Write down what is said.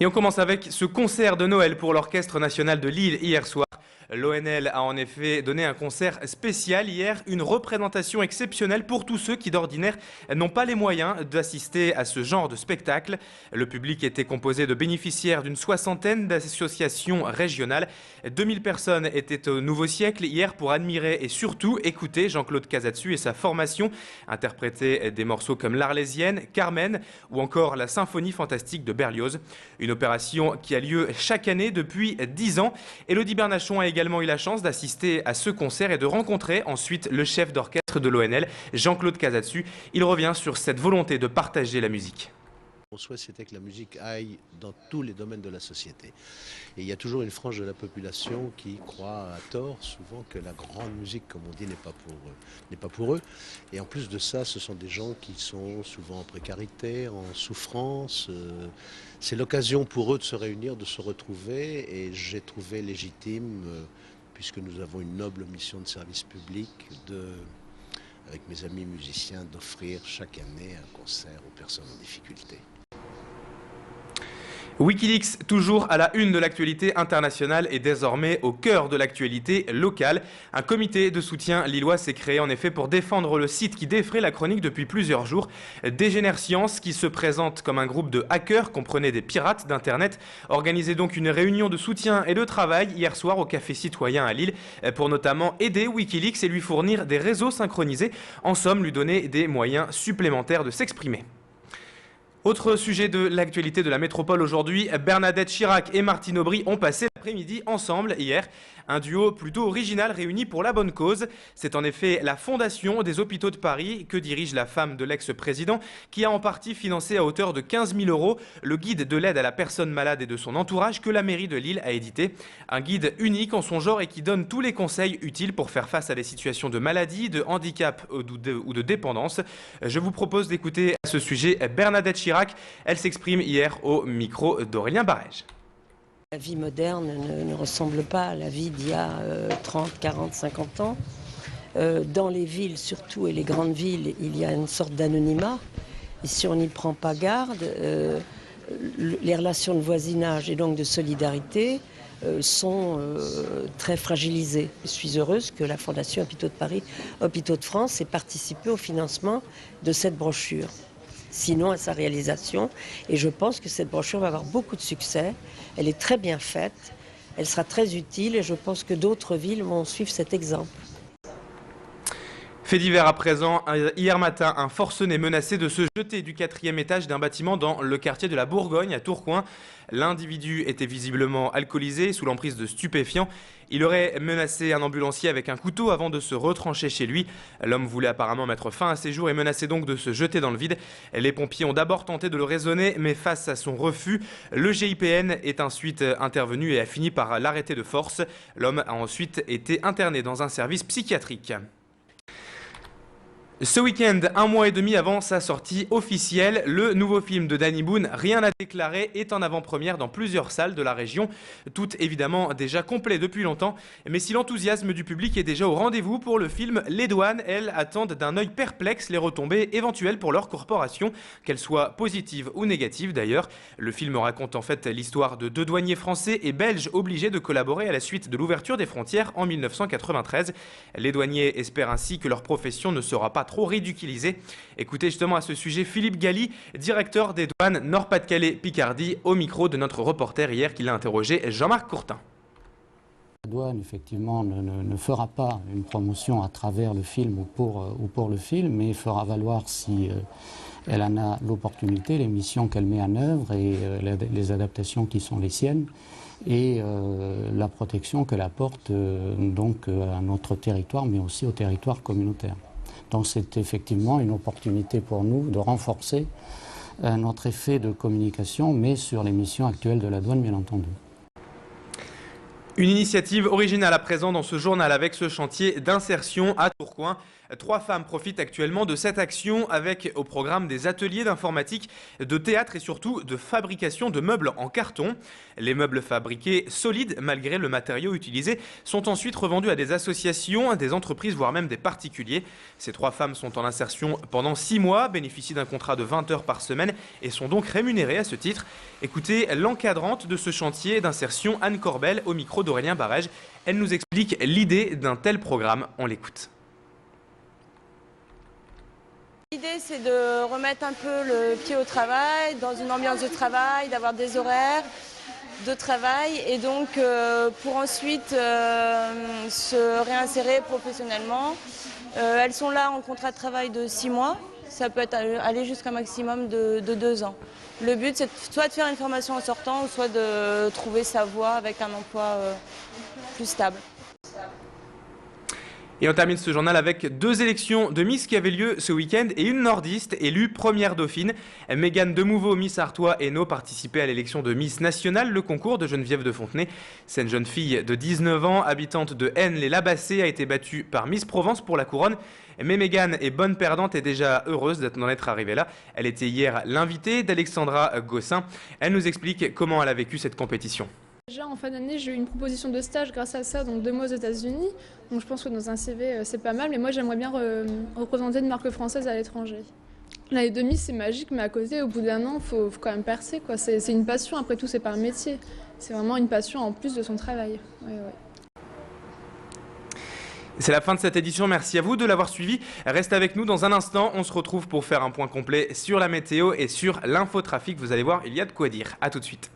Et on commence avec ce concert de Noël pour l'Orchestre national de Lille hier soir. L'ONL a en effet donné un concert spécial hier, une représentation exceptionnelle pour tous ceux qui d'ordinaire n'ont pas les moyens d'assister à ce genre de spectacle. Le public était composé de bénéficiaires d'une soixantaine d'associations régionales. 2000 personnes étaient au Nouveau Siècle hier pour admirer et surtout écouter Jean-Claude Casatsu et sa formation, interpréter des morceaux comme l'Arlésienne, Carmen ou encore la Symphonie fantastique de Berlioz. Une opération qui a lieu chaque année depuis 10 ans. Élodie Bernachon a également eu la chance d'assister à ce concert et de rencontrer ensuite le chef d'orchestre de l'ONL, Jean-Claude Casatsu. Il revient sur cette volonté de partager la musique. Mon souhait, c'était que la musique aille dans tous les domaines de la société. Et il y a toujours une frange de la population qui croit à tort, souvent, que la grande musique, comme on dit, n'est pas pour eux. Et en plus de ça, ce sont des gens qui sont souvent en précarité, en souffrance. C'est l'occasion pour eux de se réunir, de se retrouver. Et j'ai trouvé légitime, puisque nous avons une noble mission de service public, avec mes amis musiciens, d'offrir chaque année un concert aux personnes en difficulté. Wikileaks, toujours à la une de l'actualité internationale et désormais au cœur de l'actualité locale. Un comité de soutien lillois s'est créé en effet pour défendre le site qui défraie la chronique depuis plusieurs jours. Dégénère Science, qui se présente comme un groupe de hackers, comprenait des pirates d'Internet, organisait donc une réunion de soutien et de travail hier soir au Café Citoyen à Lille pour notamment aider Wikileaks et lui fournir des réseaux synchronisés. En somme, lui donner des moyens supplémentaires de s'exprimer. Autre sujet de l'actualité de la métropole aujourd'hui, Bernadette Chirac et Martine Aubry ont passé l'après-midi ensemble hier. Un duo plutôt original réuni pour la bonne cause. C'est en effet la Fondation des Hôpitaux de Paris que dirige la femme de l'ex-président qui a en partie financé à hauteur de 15 000 € le guide de l'aide à la personne malade et de son entourage que la mairie de Lille a édité. Un guide unique en son genre et qui donne tous les conseils utiles pour faire face à des situations de maladie, de handicap ou de dépendance. Je vous propose d'écouter à ce sujet Bernadette Chirac. Elle s'exprime hier au micro d'Aurélien Barège. La vie moderne ne ressemble pas à la vie d'il y a 30, 40, 50 ans. Dans les villes surtout et les grandes villes, il y a une sorte d'anonymat. Et si on n'y prend pas garde, les relations de voisinage et donc de solidarité sont très fragilisées. Je suis heureuse que la Fondation Hôpitaux de Paris, Hôpitaux de France ait participé au financement de cette brochure. Sinon à sa réalisation. Et je pense que cette brochure va avoir beaucoup de succès. Elle est très bien faite, elle sera très utile et je pense que d'autres villes vont suivre cet exemple. Fait divers à présent, hier matin, un forcené menacé de se jeter du 4e étage d'un bâtiment dans le quartier de la Bourgogne à Tourcoing. L'individu était visiblement alcoolisé, sous l'emprise de stupéfiants. Il aurait menacé un ambulancier avec un couteau avant de se retrancher chez lui. L'homme voulait apparemment mettre fin à ses jours et menaçait donc de se jeter dans le vide. Les pompiers ont d'abord tenté de le raisonner, mais face à son refus, le GIPN est ensuite intervenu et a fini par l'arrêter de force. L'homme a ensuite été interné dans un service psychiatrique. Ce week-end, un mois et demi avant sa sortie officielle, le nouveau film de Danny Boone, Rien à déclarer, est en avant-première dans plusieurs salles de la région. Tout évidemment déjà complet depuis longtemps, mais si l'enthousiasme du public est déjà au rendez-vous pour le film, les douanes, elles, attendent d'un œil perplexe les retombées éventuelles pour leur corporation, qu'elles soient positives ou négatives d'ailleurs. Le film raconte en fait l'histoire de 2 douaniers français et belges obligés de collaborer à la suite de l'ouverture des frontières en 1993. Les douaniers espèrent ainsi que leur profession ne sera pas trop ridiculisé. Écoutez justement à ce sujet Philippe Galli, directeur des douanes Nord-Pas-de-Calais-Picardie, au micro de notre reporter hier qui l'a interrogé, Jean-Marc Courtin. La douane, effectivement, ne fera pas une promotion à travers le film ou pour le film, mais fera valoir si elle en a l'opportunité, les missions qu'elle met en œuvre et les adaptations qui sont les siennes et la protection qu'elle apporte donc à notre territoire, mais aussi au territoire communautaire. Donc c'est effectivement une opportunité pour nous de renforcer notre effet de communication, mais sur les missions actuelles de la douane, bien entendu. Une initiative originale à présent dans ce journal avec ce chantier d'insertion à Tourcoing. 3 femmes profitent actuellement de cette action avec au programme des ateliers d'informatique, de théâtre et surtout de fabrication de meubles en carton. Les meubles fabriqués solides malgré le matériau utilisé sont ensuite revendus à des associations, des entreprises voire même des particuliers. Ces 3 femmes sont en insertion pendant 6 mois, bénéficient d'un contrat de 20 heures par semaine et sont donc rémunérées à ce titre. Écoutez l'encadrante de ce chantier d'insertion, Anne Corbel, au micro d'Aurélien Barège. Elle nous explique l'idée d'un tel programme. On l'écoute. L'idée, c'est de remettre un peu le pied au travail, dans une ambiance de travail, d'avoir des horaires de travail et donc pour ensuite se réinsérer professionnellement. Elles sont là en contrat de travail de 6 mois, ça peut aller jusqu'à un maximum de 2 ans. Le but, c'est soit de faire une formation en sortant, ou soit de trouver sa voie avec un emploi plus stable. Et on termine ce journal avec 2 élections de Miss qui avaient lieu ce week-end et une nordiste élue première dauphine. Mégane Demouveau, Miss Artois Hainaut, participait à l'élection de Miss Nationale, le concours de Geneviève de Fontenay. Cette jeune fille de 19 ans, habitante de Aisne-les-Labassés, a été battue par Miss Provence pour la couronne. Mais Mégane est bonne perdante et déjà heureuse d'en être arrivée là. Elle était hier l'invitée d'Alexandra Gossin. Elle nous explique comment elle a vécu cette compétition. Déjà en fin d'année, j'ai eu une proposition de stage grâce à ça, donc 2 mois aux États-Unis. Donc je pense que dans un CV, c'est pas mal, mais moi j'aimerais bien représenter une marque française à l'étranger. L'année 2000, c'est magique, mais à côté, au bout d'1 an, faut quand même percer, quoi. C'est une passion, après tout, c'est pas un métier. C'est vraiment une passion en plus de son travail. Ouais. C'est la fin de cette édition, merci à vous de l'avoir suivi. Restez avec nous dans un instant, on se retrouve pour faire un point complet sur la météo et sur l'infotrafic. Vous allez voir, il y a de quoi dire. A tout de suite.